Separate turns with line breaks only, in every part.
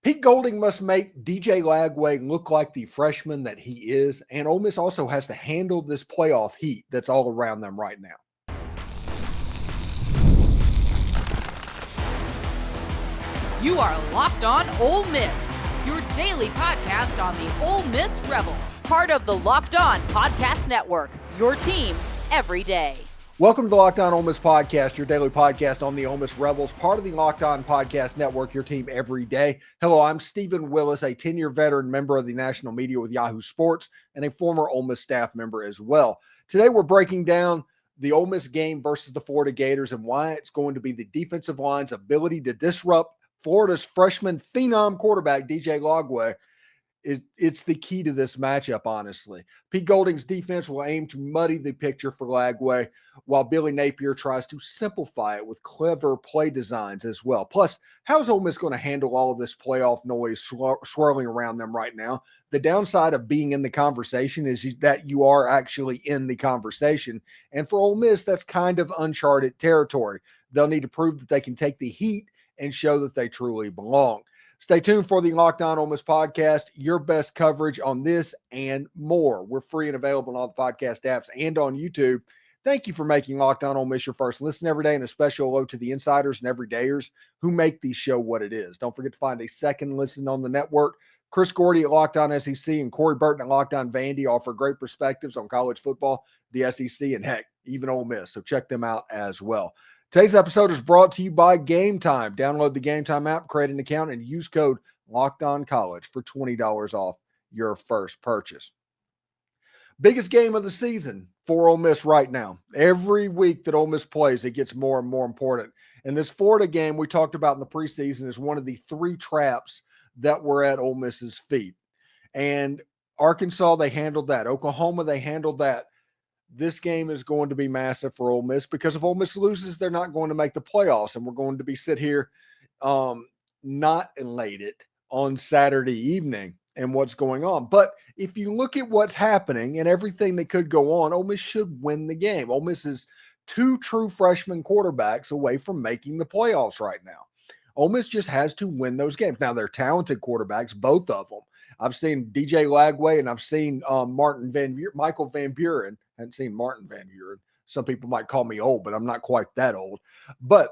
Pete Golding must make DJ Lagway look like the freshman that he is, and Ole Miss also has to handle this playoff heat that's all around them right now.
You are Locked On Ole Miss, your daily podcast on the Ole Miss Rebels, part of the Locked On Podcast Network, your team every day.
Welcome to the Locked On Ole Miss Podcast, your daily podcast on the Ole Miss Rebels, part of the Locked On Podcast Network, your team every day. Hello, I'm Steven Willis, a 10-year veteran member of the national media with Yahoo Sports and a former Ole Miss staff member as well. Today, we're breaking down the Ole Miss game versus the Florida Gators and why it's going to be the defensive line's ability to disrupt Florida's freshman phenom quarterback, DJ Lagway. It's the key to this matchup, honestly. Pete Golding's defense will aim to muddy the picture for Lagway, while Billy Napier tries to simplify it with clever play designs as well. Plus, how's Ole Miss going to handle all of this playoff noise swirling around them right now? The downside of being in the conversation is that you are actually in the conversation. And for Ole Miss, that's kind of uncharted territory. They'll need to prove that they can take the heat and show that they truly belong. Stay tuned for the Locked On Ole Miss podcast, your best coverage on this and more. We're free and available on all the podcast apps and on YouTube. Thank you for making Locked On Ole Miss your first listen every day, and a special hello to the insiders and everydayers who make the show what it is. Don't forget to find a second listen on the network. Chris Gordy at Locked On SEC and Corey Burton at Locked On Vandy offer great perspectives on college football, the SEC, and heck, even Ole Miss. So check them out as well. Today's episode is brought to you by Game Time. Download the Game Time app, create an account, and use code LOCKEDONCollege for $20 off your first purchase. Biggest game of the season for Ole Miss right now. Every week that Ole Miss plays, it gets more and more important. And this Florida game we talked about in the preseason is one of the three traps that were at Ole Miss's feet. And Arkansas, they handled that. Oklahoma, they handled that. This game is going to be massive for Ole Miss because if Ole Miss loses, they're not going to make the playoffs, and we're going to be sit here not elated on Saturday evening and what's going on. But if you look at what's happening and everything that could go on, Ole Miss should win the game. Ole Miss is two true freshman quarterbacks away from making the playoffs right now. Ole Miss just has to win those games. Now, they're talented quarterbacks, both of them. I've seen DJ Lagway and I've seen Michael Van Buren. I haven't seen Martin Van Buren. Some people might call me old, but I'm not quite that old. But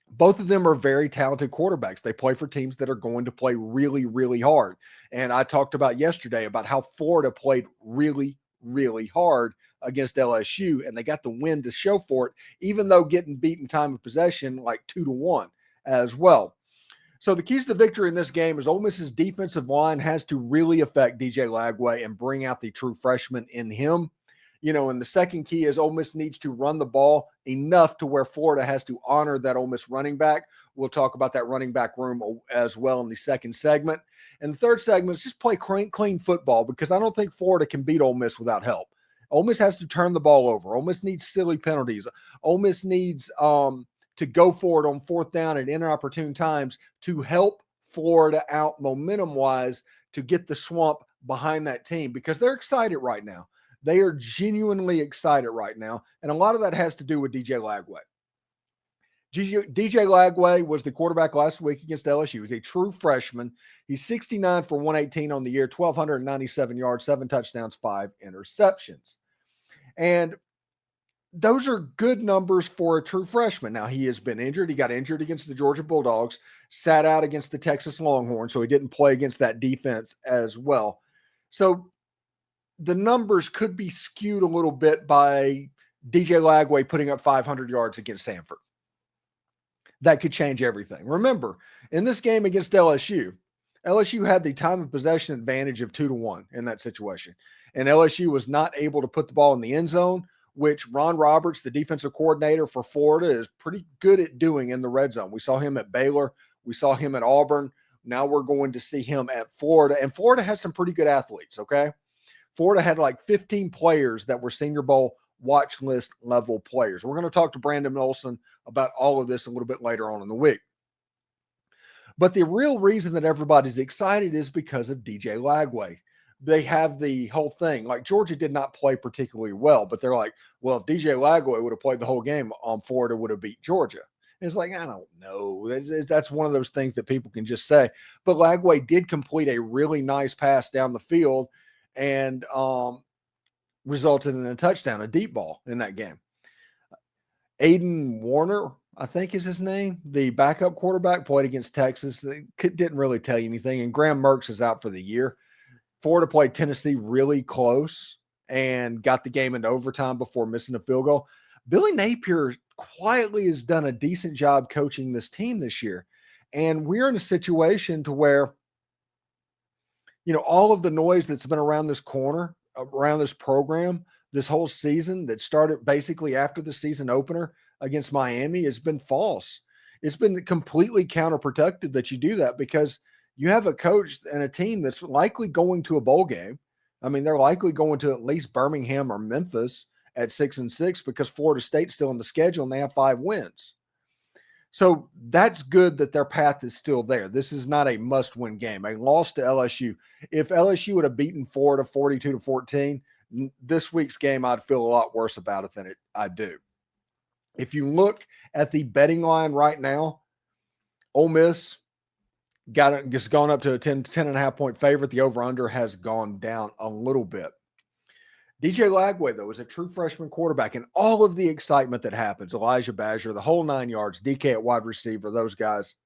both of them are very talented quarterbacks. They play for teams that are going to play really, really hard. And I talked about yesterday about how Florida played really, really hard against LSU, and they got the win to show for it, even though getting beaten time of possession like 2-1 as well. So the keys to victory in this game is Ole Miss's defensive line has to really affect DJ Lagway and bring out the true freshman in him. You know, and the second key is Ole Miss needs to run the ball enough to where Florida has to honor that Ole Miss running back. We'll talk about that running back room as well in the second segment. And the third segment is just play clean football because I don't think Florida can beat Ole Miss without help. Ole Miss has to turn the ball over. Ole Miss needs silly penalties. Ole Miss needs to go for it on fourth down at inopportune times to help Florida out momentum-wise to get the swamp behind that team because they're excited right now. They are genuinely excited right now, and a lot of that has to do with DJ Lagway. DJ Lagway was the quarterback last week against LSU. He's a true freshman. He's 69 for 118 on the year, 1,297 yards, 7 touchdowns, 5 interceptions. And those are good numbers for a true freshman. Now, he has been injured. He got injured against the Georgia Bulldogs, sat out against the Texas Longhorns, so he didn't play against that defense as well. So the numbers could be skewed a little bit by DJ Lagway putting up 500 yards against Samford. That could change everything. Remember, in this game against LSU had the time of possession advantage of 2-1 in that situation. And LSU was not able to put the ball in the end zone, which Ron Roberts, the defensive coordinator for Florida, is pretty good at doing in the red zone. We saw him at Baylor. We saw him at Auburn. Now we're going to see him at Florida. And Florida has some pretty good athletes, okay? Florida had like 15 players that were Senior Bowl watch list level players. We're going to talk to Brandon Olson about all of this a little bit later on in the week. But the real reason that everybody's excited is because of DJ Lagway. They have the whole thing. Like Georgia did not play particularly well, but they're like, well, if DJ Lagway would have played the whole game, Florida would have beat Georgia. And it's like, I don't know. That's one of those things that people can just say. But Lagway did complete a really nice pass down the field and resulted in a touchdown, a deep ball in that game. Aiden Warner, I think is his name, the backup quarterback, played against Texas. They didn't really tell you anything. And Graham Mertz is out for the year. Florida played Tennessee really close and got the game into overtime before missing a field goal. Billy Napier quietly has done a decent job coaching this team this year. And we're in a situation to where, all of the noise that's been around this corner, around this program, this whole season that started basically after the season opener against Miami has been false. It's been completely counterproductive that you do that because you have a coach and a team that's likely going to a bowl game. I mean, they're likely going to at least Birmingham or Memphis at 6-6 because Florida State's still in the schedule and they have 5 wins. So that's good that their path is still there. This is not a must-win game. A loss to LSU. If LSU would have beaten Florida 42-14, this week's game, I'd feel a lot worse about it than I do. If you look at the betting line right now, Ole Miss just gone up to a 10.5 point favorite. The over-under has gone down a little bit. DJ Lagway, though, is a true freshman quarterback, and all of the excitement that happens, Elijah Badger, the whole 9 yards, DK at wide receiver, those guys,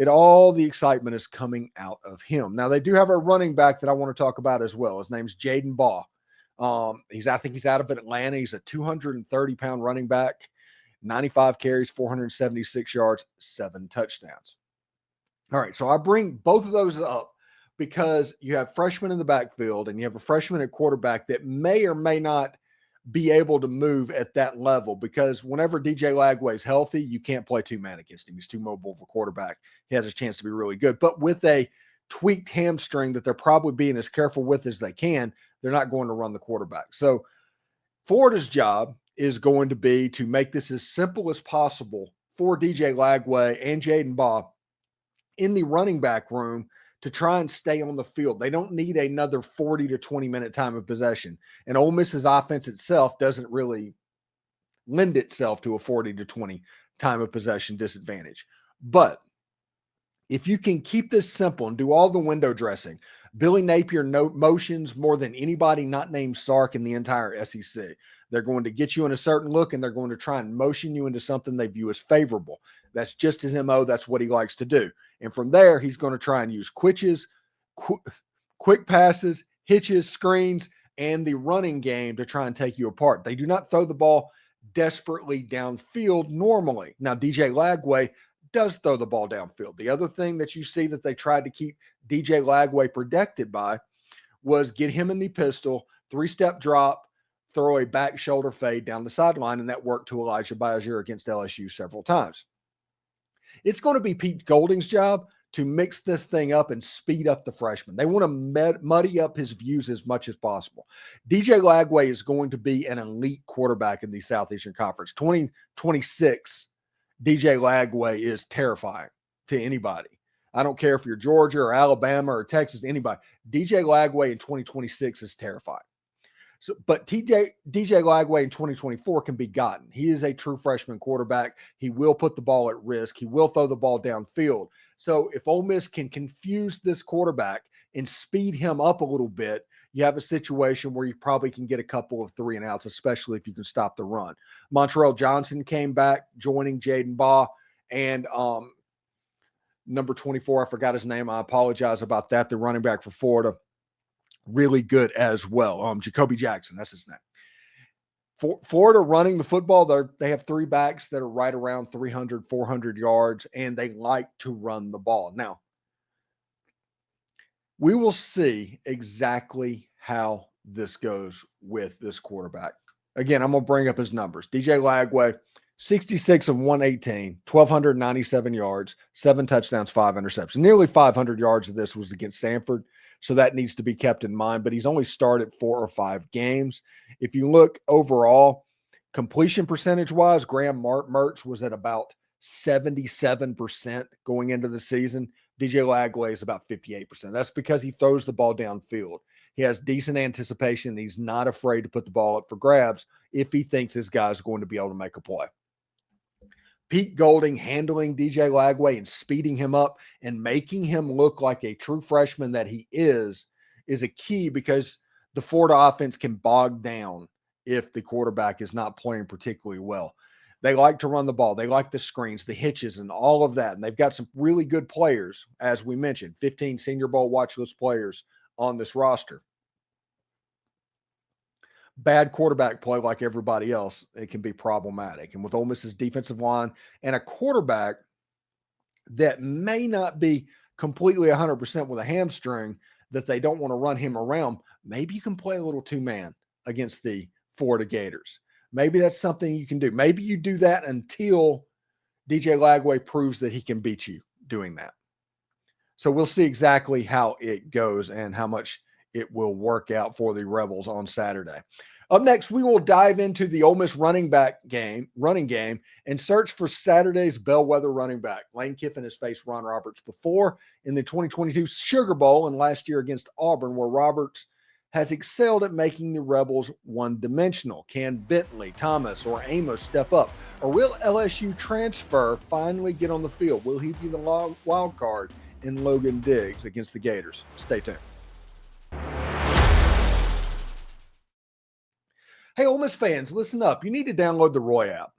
all the excitement is coming out of him. Now, they do have a running back that I want to talk about as well. His name's Jaden Baugh. I think he's out of Atlanta. He's a 230-pound running back, 95 carries, 476 yards, 7 touchdowns. All right, so I bring both of those up because you have freshmen in the backfield and you have a freshman at quarterback that may or may not be able to move at that level because whenever DJ Lagway is healthy, you can't play 2-man against him. He's too mobile for quarterback. He has a chance to be really good. But with a tweaked hamstring that they're probably being as careful with as they can, they're not going to run the quarterback. So Florida's job is going to be to make this as simple as possible for DJ Lagway and Jaden Baugh in the running back room to try and stay on the field. They don't need another 40 to 20-minute time of possession. And Ole Miss's offense itself doesn't really lend itself to a 40 to 20 time of possession disadvantage. But if you can keep this simple and do all the window dressing, Billy Napier motions more than anybody not named Sark in the entire SEC. They're going to get you in a certain look, and they're going to try and motion you into something they view as favorable. That's just his MO. That's what he likes to do. And from there, he's going to try and use quick passes, hitches, screens, and the running game to try and take you apart. They do not throw the ball desperately downfield normally. Now, DJ Lagway does throw the ball downfield. The other thing that you see that they tried to keep DJ Lagway protected by was get him in the pistol, 3-step drop, throw a back shoulder fade down the sideline, and that worked to Elijah Badger against LSU several times. It's going to be Pete Golding's job to mix this thing up and speed up the freshman. They want to muddy up his views as much as possible. DJ Lagway is going to be an elite quarterback in the Southeastern Conference. 2026, DJ Lagway is terrifying to anybody. I don't care if you're Georgia or Alabama or Texas, anybody. DJ Lagway in 2026 is terrifying. So, but DJ Lagway in 2024 can be gotten. He is a true freshman quarterback. He will put the ball at risk. He will throw the ball downfield. So if Ole Miss can confuse this quarterback and speed him up a little bit, you have a situation where you probably can get a couple of 3-and-outs, especially if you can stop the run. Montrell Johnson came back, joining Jaden Baugh, and number 24, I forgot his name. I apologize about that. The running back for Florida. Really good as well. Jacoby Jackson, that's his name. For Florida running the football, they have 3 backs that are right around 300, 400 yards, and they like to run the ball. Now, we will see exactly how this goes with this quarterback. Again, I'm going to bring up his numbers. DJ Lagway, 66 of 118, 1,297 yards, 7 touchdowns, 5 interceptions. Nearly 500 yards of this was against Stanford. So that needs to be kept in mind, but he's only started 4 or 5 games. If you look overall, completion percentage-wise, Graham Mertz was at about 77% going into the season. DJ Lagway is about 58%. That's because he throws the ball downfield. He has decent anticipation. He's not afraid to put the ball up for grabs if he thinks his guy is going to be able to make a play. Pete Golding handling DJ Lagway and speeding him up and making him look like a true freshman that he is a key, because the Florida offense can bog down if the quarterback is not playing particularly well. They like to run the ball. They like the screens, the hitches, and all of that. And they've got some really good players, as we mentioned, 15 Senior Bowl watch list players on this roster. Bad quarterback play, like everybody else, it can be problematic. And with Ole Miss's defensive line and a quarterback that may not be completely 100% with a hamstring, that they don't want to run him around, maybe you can play a little two-man against the Florida Gators. Maybe that's something you can do. Maybe you do that until DJ Lagway proves that he can beat you doing that. So we'll see exactly how it goes and how much it will work out for the Rebels on Saturday. Up next, we will dive into the Ole Miss running game, and search for Saturday's bellwether running back. Lane Kiffin has faced Ron Roberts before in the 2022 Sugar Bowl and last year against Auburn, where Roberts has excelled at making the Rebels one-dimensional. Can Bentley, Thomas, or Amos step up? Or will LSU transfer finally get on the field? Will he be the wild card in Logan Diggs against the Gators? Stay tuned. Hey, Ole Miss fans, listen up. You need to download the Roy app.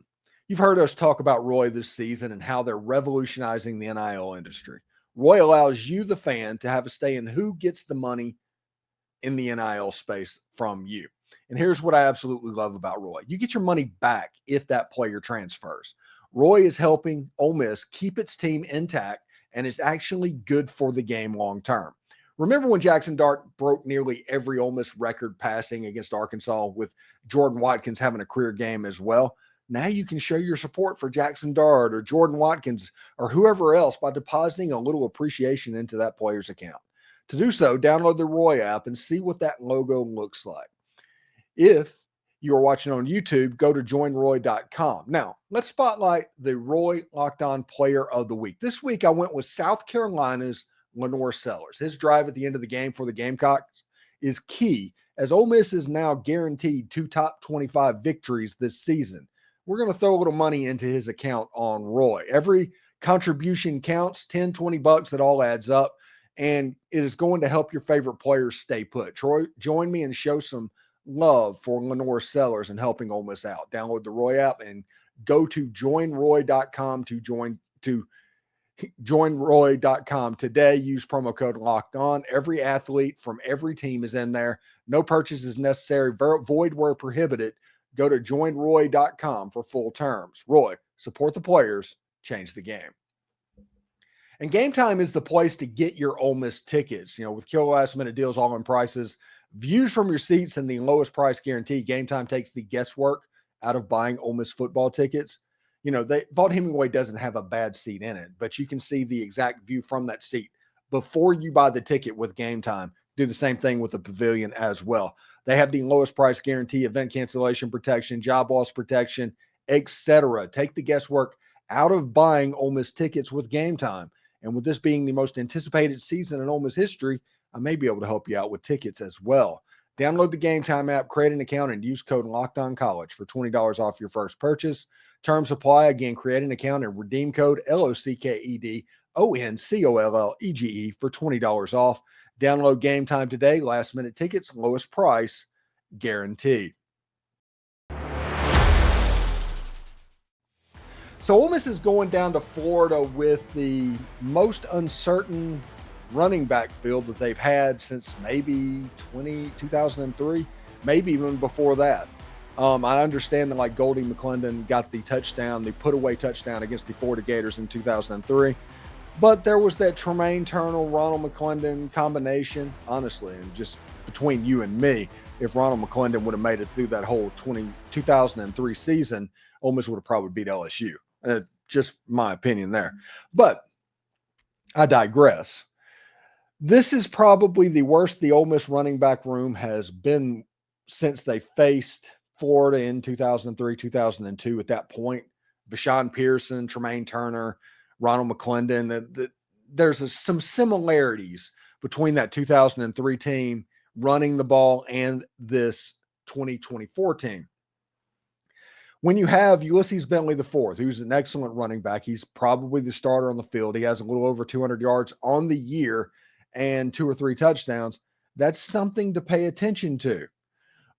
You've heard us talk about Roy this season and how they're revolutionizing the NIL industry. Roy allows you, the fan, to have a say in who gets the money in the NIL space from you. And here's what I absolutely love about Roy. You get your money back if that player transfers. Roy is helping Ole Miss keep its team intact, and it's actually good for the game long term. Remember when Jackson Dart broke nearly every Ole Miss record passing against Arkansas, with Jordan Watkins having a career game as well? Now you can show your support for Jackson Dart or Jordan Watkins or whoever else by depositing a little appreciation into that player's account. To do so, download the Roy app and see what that logo looks like. If you are watching on YouTube, go to joinroy.com. Now, let's spotlight the Roy Locked On Player of the Week. This week, I went with South Carolina's Lenore Sellers. His drive at the end of the game for the Gamecocks is key, as Ole Miss is now guaranteed 2 top 25 victories this season. We're going to throw a little money into his account on Roy. Every contribution counts, $10, $20, it all adds up, and it is going to help your favorite players stay put. Troy, join me and show some love for Lenore Sellers and helping Ole Miss out. Download the Roy app and go to joinroy.com to joinroy.com today. Use promo code Locked On. Every athlete from every team is in there. No purchase is necessary. Void where prohibited. Go to joinroy.com for full terms. Roy, support the players, change the game. And Game Time is the place to get your Ole Miss tickets. You know, with killer last minute deals, all in prices, views from your seats, and the lowest price guarantee, Game Time takes the guesswork out of buying Ole Miss football tickets. You know, Vaught Hemingway doesn't have a bad seat in it, but you can see the exact view from that seat before you buy the ticket with Game Time. Do the same thing with the pavilion as well. They have the lowest price guarantee, event cancellation protection, job loss protection, etc. Take the guesswork out of buying Ole Miss tickets with Game Time. And with this being the most anticipated season in Ole Miss history, I may be able to help you out with tickets as well. Download the Game Time app, create an account, and use code LOCKEDONCollege for $20 off your first purchase. Terms apply. Again, create an account and redeem code LOCKEDONCOLLEGE for $20 off. Download Game Time today. Last minute tickets, lowest price guaranteed. So Ole Miss is going down to Florida with the most uncertain running back field that they've had since maybe 2003, maybe even before that. I understand that like Goldie McClendon got the touchdown, the put away touchdown against the Florida Gators in 2003. But there was that Tremaine Turnell, Ronald McClendon combination, honestly, and just between you and me, if Ronald McClendon would have made it through that whole 2003 season, Ole Miss would have probably beat LSU. Just my opinion there. But I digress. This is probably the worst the Ole Miss running back room has been since they faced Florida in 2003, 2002. At that point, Bashan Pearson, Tremaine Turner, Ronald McClendon, there's some similarities between that 2003 team running the ball and this 2024 team. When you have Ulysses Bentley IV, who's an excellent running back, he's probably the starter on the field. He has a little over 200 yards on the year and 2 or 3 touchdowns. That's something to pay attention to.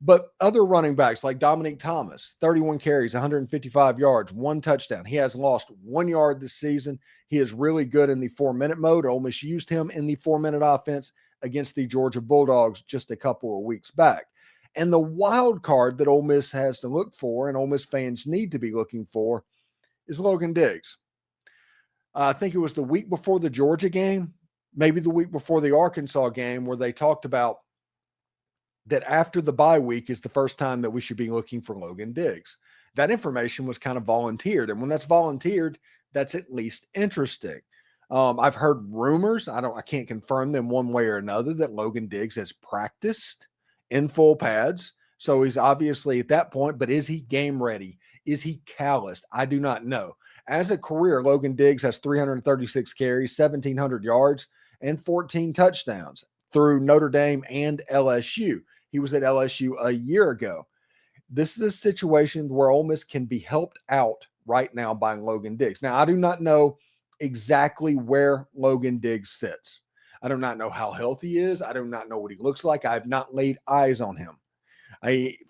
But other running backs like Dominic Thomas, 31 carries, 155 yards, 1 touchdown. He has lost 1 yard this season. He is really good in the 4-minute mode. Ole Miss used him in the 4-minute offense against the Georgia Bulldogs just a couple of weeks back. And the wild card that Ole Miss has to look for, and Ole Miss fans need to be looking for, is Logan Diggs. I think it was the week before the Georgia game, maybe the week before the Arkansas game, where they talked about that after the bye week is the first time that we should be looking for Logan Diggs. That information was kind of volunteered. And when that's volunteered, that's at least interesting. I've heard rumors, I can't confirm them one way or another, that Logan Diggs has practiced in full pads. So he's obviously at that point, but is he game ready? Is he calloused? I do not know. As a career, Logan Diggs has 336 carries, 1,700 yards, and 14 touchdowns through Notre Dame and LSU. He was at LSU a year ago. This is a situation where Ole Miss can be helped out right now by Logan Diggs. Now, I do not know exactly where Logan Diggs sits. I do not know how healthy he is. I do not know what he looks like. I have not laid eyes on him.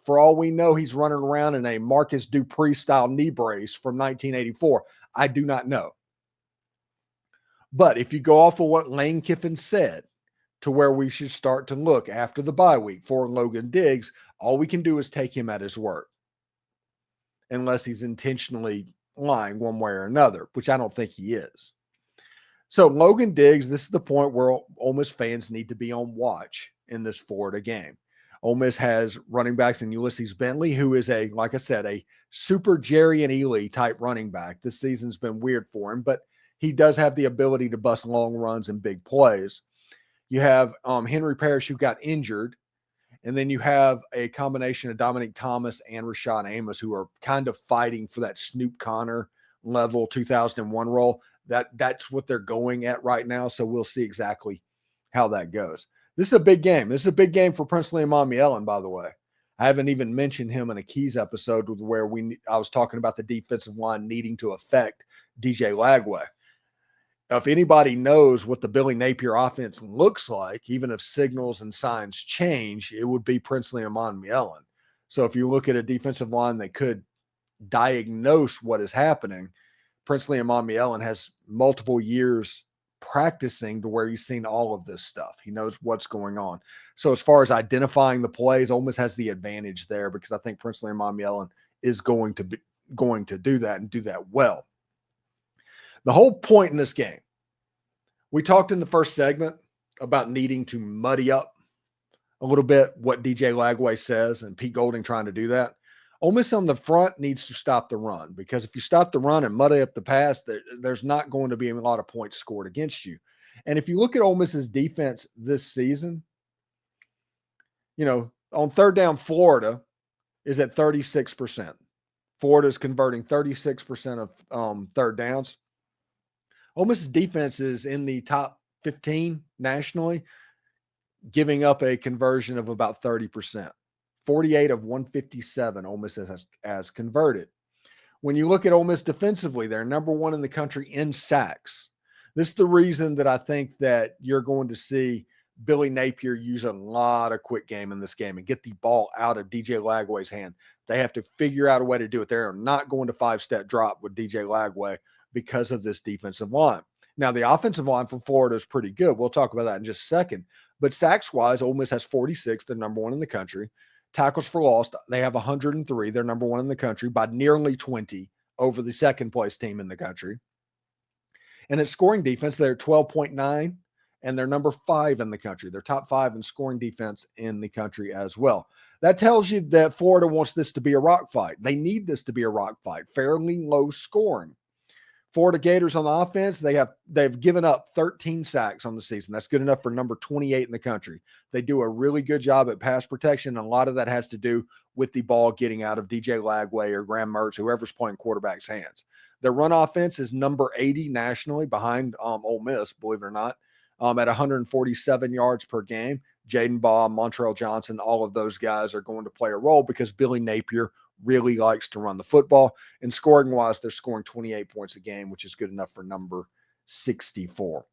For all we know, he's running around in a Marcus Dupree-style knee brace from 1984. I do not know. But if you go off of what Lane Kiffin said, to where we should start to look after the bye week for Logan Diggs, all we can do is take him at his word. Unless he's intentionally lying one way or another, which I don't think he is. So Logan Diggs, this is the point where Ole Miss fans need to be on watch in this Florida game. Ole Miss has running backs in Ulysses Bentley, who is like I said, a super Jerry and Ely type running back. This season's been weird for him, but he does have the ability to bust long runs and big plays. You have Henry Parrish, who got injured, and then you have a combination of Dominic Thomas and Rashad Amos, who are kind of fighting for that Snoop Connor level 2001 role. That's what they're going at right now, so we'll see exactly how that goes. This is a big game. This is a big game for Princely Imami-Ellen, by the way. I haven't even mentioned him in a Keys episode where I was talking about the defensive line needing to affect DJ Lagway. If anybody knows what the Billy Napier offense looks like, even if signals and signs change, it would be Princely Imami-Ellen. So if you look at a defensive line that could diagnose what is happening, Princely Imami-Ellen has multiple years practicing to where he's seen all of this stuff. He knows what's going on. So as far as identifying the plays, Ole Miss has the advantage there because I think Princely Imami-Ellen is going to do that and do that well. The whole point in this game, we talked in the first segment about needing to muddy up a little bit what DJ Lagway says and Pete Golding trying to do that. Ole Miss on the front needs to stop the run because if you stop the run and muddy up the pass, there's not going to be a lot of points scored against you. And if you look at Ole Miss's defense this season, on third down, Florida is at 36%. Florida is converting 36% of third downs. Ole Miss's defense is in the top 15 nationally, giving up a conversion of about 30%. 48 of 157 Ole Miss has converted. When you look at Ole Miss defensively, they're number 1 in the country in sacks. This is the reason that I think that you're going to see Billy Napier use a lot of quick game in this game and get the ball out of DJ Lagway's hand. They have to figure out a way to do it. They're not going to 5-step drop with DJ Lagway because of this defensive line. Now, the offensive line from Florida is pretty good. We'll talk about that in just a second. But sacks-wise, Ole Miss has 46. They're number 1 in the country. Tackles for loss, they have 103. They're number 1 in the country by nearly 20 over the second-place team in the country. And at scoring defense, they're 12.9, and they're number 5 in the country. They're top 5 in scoring defense in the country as well. That tells you that Florida wants this to be a rock fight. They need this to be a rock fight, fairly low scoring. Florida Gators on the offense, they've given up 13 sacks on the season. That's good enough for number 28 in the country. They do a really good job at pass protection, and a lot of that has to do with the ball getting out of DJ Lagway or Graham Mertz, whoever's playing quarterback's hands. Their run offense is number 80 nationally behind Ole Miss, believe it or not, at 147 yards per game. Jaden Baugh, Montrell Johnson, all of those guys are going to play a role because Billy Napier really likes to run the football. And scoring-wise, they're scoring 28 points a game, which is good enough for number 64.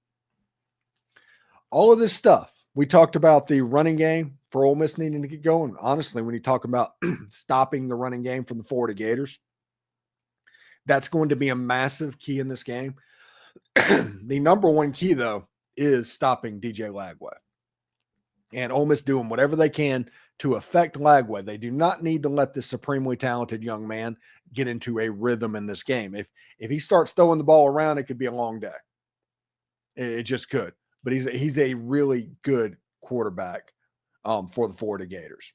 All of this stuff, we talked about the running game for Ole Miss needing to get going. Honestly, when you talk about stopping the running game from the Florida Gators, that's going to be a massive key in this game. The number one key, though, is stopping DJ Lagway. And Ole Miss doing whatever they can to affect Lagway. They do not need to let this supremely talented young man get into a rhythm in this game. If he starts throwing the ball around, it could be a long day. It just could. But he's a really good quarterback for the Florida Gators.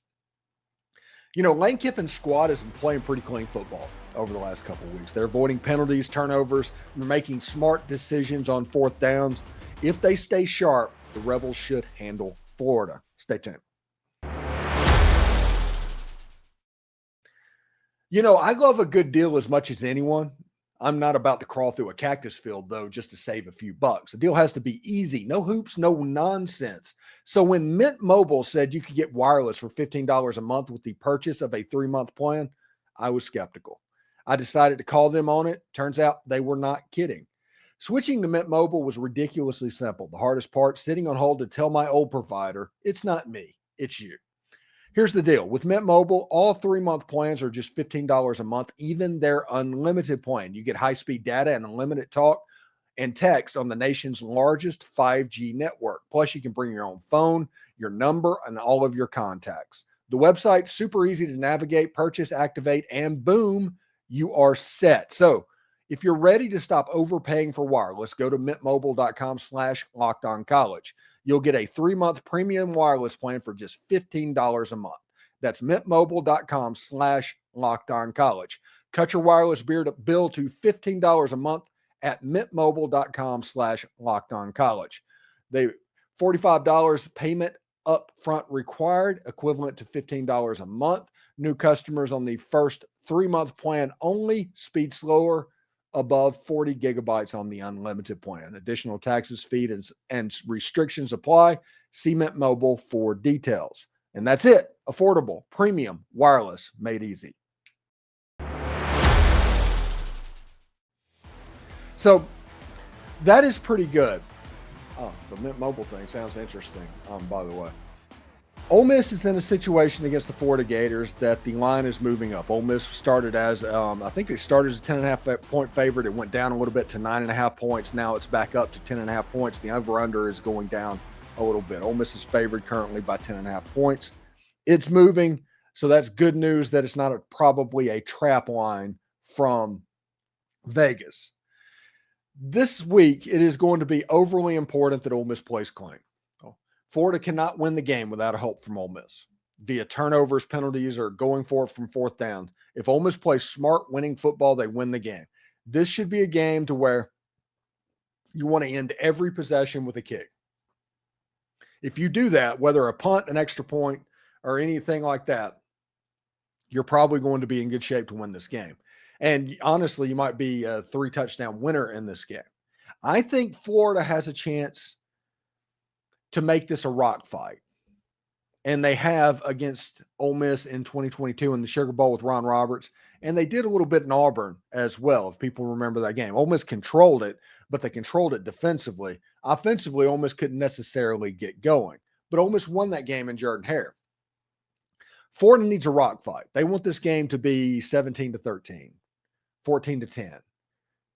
You know, Lane Kiffin's squad has been playing pretty clean football over the last couple of weeks. They're avoiding penalties, turnovers, they're making smart decisions on fourth downs. If they stay sharp, the Rebels should handle Florida. Stay tuned. You know, I love a good deal as much as anyone. I'm not about to crawl through a cactus field, though, just to save a few bucks. The deal has to be easy. No hoops, no nonsense. So when Mint Mobile said you could get wireless for $15 a month with the purchase of a 3-month plan, I was skeptical. I decided to call them on it. Turns out they were not kidding. Switching to Mint Mobile was ridiculously simple. The hardest part, sitting on hold to tell my old provider, it's not me, it's you. Here's the deal. With Mint Mobile, all 3-month plans are just $15 a month, even their unlimited plan. You get high-speed data and unlimited talk and text on the nation's largest 5G network. Plus, you can bring your own phone, your number, and all of your contacts. The website's super easy to navigate, purchase, activate, and boom, you are set. So if you're ready to stop overpaying for wireless, go to mintmobile.com/lockedoncollege. You'll get a 3-month premium wireless plan for just $15 a month. That's mintmobile.com/lockedoncollege. Cut your wireless bill to $15 a month at mintmobile.com/lockedoncollege. They $45 payment upfront required, equivalent to $15 a month. New customers on the first 3-month plan only. Speed slower, above 40 gigabytes on the unlimited plan. Additional taxes, fees, and restrictions apply. See Mint Mobile for details. And that's it. Affordable, premium, wireless, made easy. So that is pretty good. Oh, the Mint Mobile thing sounds interesting, by the way. Ole Miss is in a situation against the Florida Gators that the line is moving up. Ole Miss started as, I think they started as a 10.5 point favorite. It went down a little bit to 9.5 points. Now it's back up to 10.5 points. The over-under is going down a little bit. Ole Miss is favored currently by 10.5 points. It's moving, so that's good news that it's not probably a trap line from Vegas. This week, it is going to be overly important that Ole Miss plays clean. Florida cannot win the game without a help from Ole Miss via turnovers, penalties, or going for it from fourth down. If Ole Miss plays smart, winning football, they win the game. This should be a game to where you want to end every possession with a kick. If you do that, whether a punt, an extra point, or anything like that, you're probably going to be in good shape to win this game. And honestly, you might be a 3-touchdown winner in this game. I think Florida has a chance to make this a rock fight. And they have against Ole Miss in 2022 in the Sugar Bowl with Ron Roberts. And they did a little bit in Auburn as well, if people remember that game. Ole Miss controlled it, but they controlled it defensively. Offensively, Ole Miss couldn't necessarily get going. But Ole Miss won that game in Jordan-Hare. Florida needs a rock fight. They want this game to be 17-13, 14-10.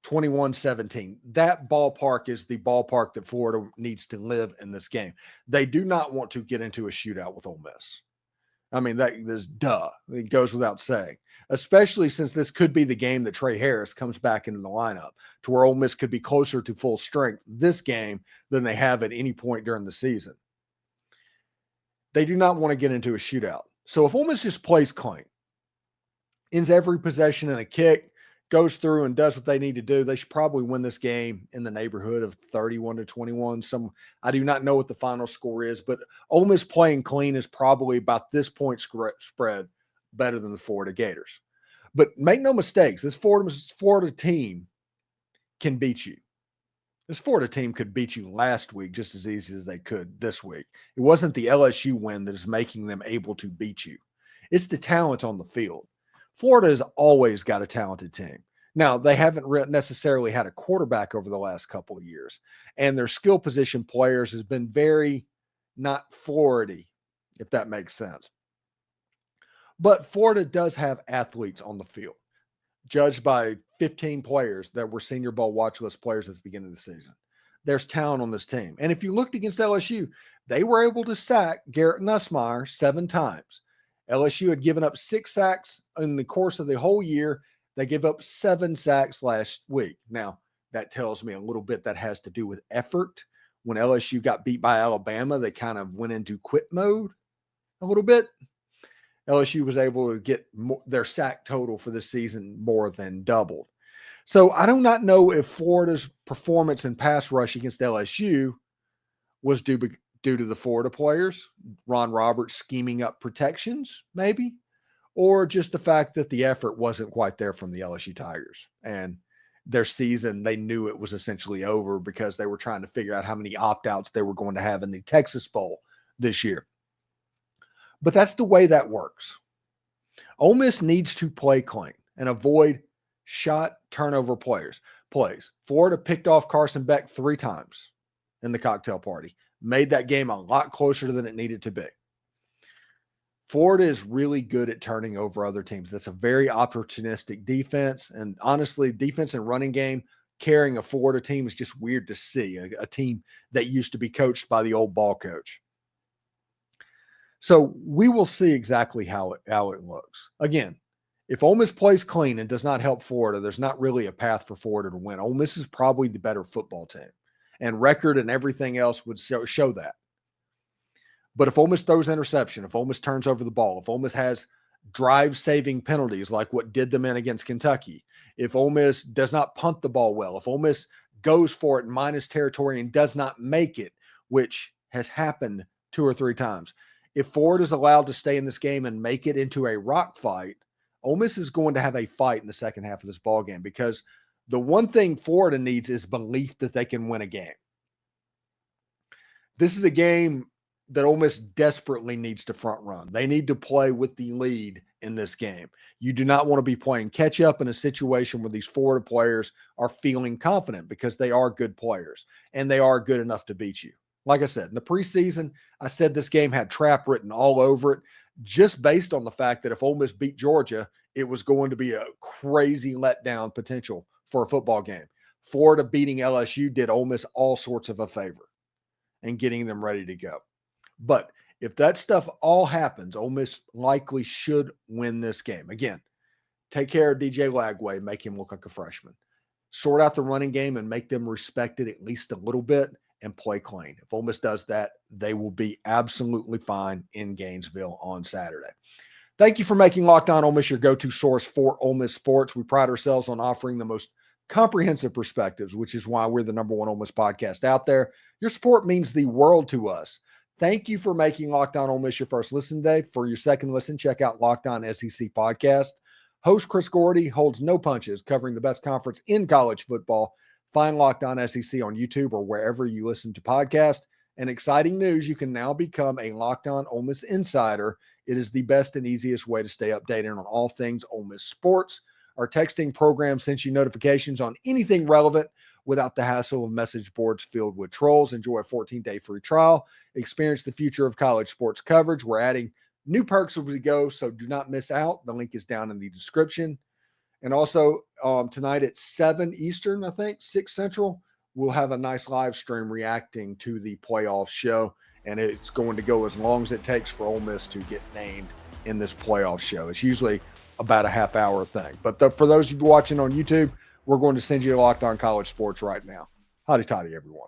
21-17. That ballpark is the ballpark that Florida needs to live in this game. They do not want to get into a shootout with Ole Miss. I mean, there's duh. It goes without saying, especially since this could be the game that Trey Harris comes back into the lineup to where Ole Miss could be closer to full strength this game than they have at any point during the season. They do not want to get into a shootout. So if Ole Miss just plays clean, ends every possession in a kick, goes through and does what they need to do, they should probably win this game in the neighborhood of 31-21. I do not know what the final score is, but Ole Miss playing clean is probably about this point spread better than the Florida Gators. But make no mistakes, this Florida team can beat you. This Florida team could beat you last week just as easy as they could this week. It wasn't the LSU win that is making them able to beat you. It's the talent on the field. Florida has always got a talented team. Now, they haven't necessarily had a quarterback over the last couple of years, and their skill position players has been very not Florida-y, if that makes sense. But Florida does have athletes on the field, judged by 15 players that were Senior Bowl watch list players at the beginning of the season. There's talent on this team. And if you looked against LSU, they were able to sack Garrett Nussmeier 7 times. LSU had given up 6 sacks in the course of the whole year. They gave up 7 sacks last week. Now, that tells me a little bit that has to do with effort. When LSU got beat by Alabama, they kind of went into quit mode a little bit. LSU was able to get their sack total for the season more than doubled. So I do not know if Florida's performance in pass rush against LSU was due to the Florida players, Ron Roberts scheming up protections, maybe, or just the fact that the effort wasn't quite there from the LSU Tigers. And their season, they knew it was essentially over because they were trying to figure out how many opt-outs they were going to have in the Texas Bowl this year. But that's the way that works. Ole Miss needs to play clean and avoid shot turnover plays. Florida picked off Carson Beck 3 times in the cocktail party, made that game a lot closer than it needed to be. Florida is really good at turning over other teams. That's a very opportunistic defense. And honestly, defense and running game carrying a Florida team is just weird to see, a team that used to be coached by the old ball coach. So we will see exactly how it looks. Again, if Ole Miss plays clean and does not help Florida, there's not really a path for Florida to win. Ole Miss is probably the better football team, and record and everything else would show that. But if Ole Miss throws interception, if Ole Miss turns over the ball, if Ole Miss has drive-saving penalties like what did them in against Kentucky, if Ole Miss does not punt the ball well, if Ole Miss goes for it in minus territory and does not make it, which has happened 2 or 3 times, if Florida is allowed to stay in this game and make it into a rock fight, Ole Miss is going to have a fight in the second half of this ball game, because the one thing Florida needs is belief that they can win a game. This is a game that Ole Miss desperately needs to front run. They need to play with the lead in this game. You do not want to be playing catch up in a situation where these Florida players are feeling confident, because they are good players and they are good enough to beat you. Like I said, in the preseason, I said this game had trap written all over it, just based on the fact that if Ole Miss beat Georgia, it was going to be a crazy letdown potential for a football game. Florida beating LSU did Ole Miss all sorts of a favor and getting them ready to go. But if that stuff all happens, Ole Miss likely should win this game. Again, take care of DJ Lagway, make him look like a freshman. Sort out the running game and make them respect it at least a little bit, and play clean. If Ole Miss does that, they will be absolutely fine in Gainesville on Saturday. Thank you for making Locked On Ole Miss your go-to source for Ole Miss sports. We pride ourselves on offering the most comprehensive perspectives, which is why we're the #1 Ole Miss podcast out there. Your support means the world to us. Thank you for making Locked On Ole Miss your first listen today. For your second listen, check out Locked On SEC podcast. Host Chris Gordy holds no punches, covering the best conference in college football. Find Locked On SEC on YouTube or wherever you listen to podcasts. And exciting news, you can now become a Locked On Ole Miss insider. It is the best and easiest way to stay updated on all things Ole Miss sports. Our texting program sends you notifications on anything relevant without the hassle of message boards filled with trolls. Enjoy a 14-day free trial. Experience the future of college sports coverage. We're adding new perks as we go, so do not miss out. The link is down in the description. And also tonight at 7 Eastern, I think, 6 Central, we'll have a nice live stream reacting to the playoff show. And it's going to go as long as it takes for Ole Miss to get named in this playoff show. It's usually about a half-hour thing. But for those of you watching on YouTube, we're going to send you Locked On College Sports right now. Howdy toddy, everyone.